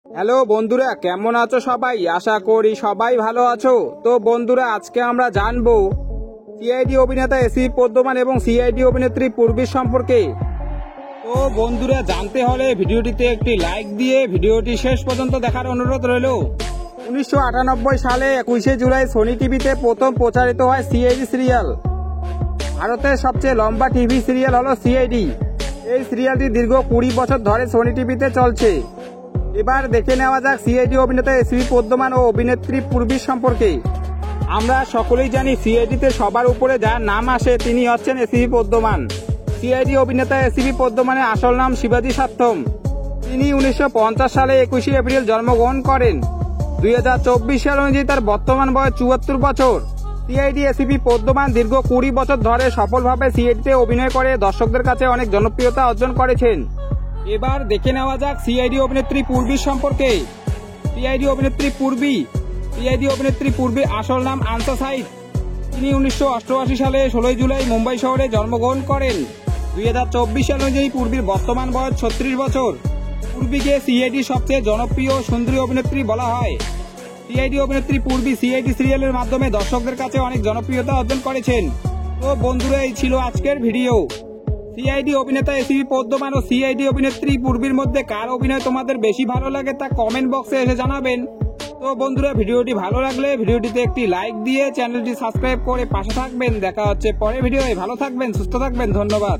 Hello বন্ধুরা, কেমন আছো সবাই? আশা করি সবাই ভালো আছো। তো বন্ধুরা, আজকে আমরা জানবো সিআইডি অভিনেতা এসিবি পদ্মমান এবং সিআইডি অভিনেত্রী পূর্বীর সম্পর্কে। তো বন্ধুরা, জানতে হলে ভিডিওটিতে একটি লাইক দিয়ে ভিডিওটি শেষ পর্যন্ত দেখার অনুরোধ রইল। 1998 সালে 21শে জুলাই সোনি টিভিতে প্রথম প্রচারিত হয় সিআইডি সিরিয়াল। ভারতের সবচেয়ে লম্বা টিভি সিরিয়াল হলো সিআইডি। এই সিরিয়ালটি দীর্ঘ 20 বছর ধরে সোনি টিভিতে চলছে। এবার দেখে নেওয়া যাক সিআইডি অভিনেতা এসিবি পদ্মমান ও অভিনেত্রী পূর্বীর সম্পর্কে। আমরা সকলেই জানি সিআইডিতে সবার উপরে যার নাম আসে তিনি হচ্ছেন এসিবি পদ্মমান। সিআইডি অভিনেতা এসিবি পদ্মমানের আসল নাম শিবাজি সার্থম। তিনি 1950 সালে 21শে এপ্রিল জন্মগ্রহণ করেন। 2024 সাল অনুযায়ী তার বর্তমান বয়স 74 বছর। সিআইডি এসিবি পদ্মমান দীর্ঘ 20 বছর ধরে সফলভাবে সিআইডিতে অভিনয় করে দর্শকদের কাছে অনেক জনপ্রিয়তা অর্জন করেছেন। এবার দেখে নেওয়া যাক সিআইডি অভিনেত্রী পূর্বীর সম্পর্কে। সিআইডি অভিনেত্রী পূর্বীর আসল নাম আনসা সাইদ। তিনি 1988 সালে 16 জুলাই মুম্বাই শহরে জন্মগ্রহণ করেন। 2024 সাল অনুযায়ী পূর্বীর বর্তমান বয়স 36 বছর। পূর্বীকে সিআইডি সবচেয়ে জনপ্রিয় সুন্দরী অভিনেত্রী বলা হয়। সিআইডি অভিনেত্রী পূর্বী সিআইডি সিরিয়ালের মাধ্যমে দর্শকদের কাছে অনেক জনপ্রিয়তা অর্জন করেছেন। তো বন্ধুরা, এই ছিল আজকের ভিডিও। সিআইডি অভিনেতা এসিবি পদ্মমান ও সিআইডি অভিনেত্রী পূর্বীর মধ্যে কার অভিনয় তোমাদের বেশি ভালো লাগে তা কমেন্ট বক্সে এসে জানাবেন। তো বন্ধুরা, ভিডিওটি ভালো লাগলে ভিডিওটিতে একটি লাইক দিয়ে চ্যানেলটি সাবস্ক্রাইব করে পাশে থাকবেন। দেখা হচ্ছে পরের ভিডিওয়। ভালো থাকবেন, সুস্থ থাকবেন, ধন্যবাদ।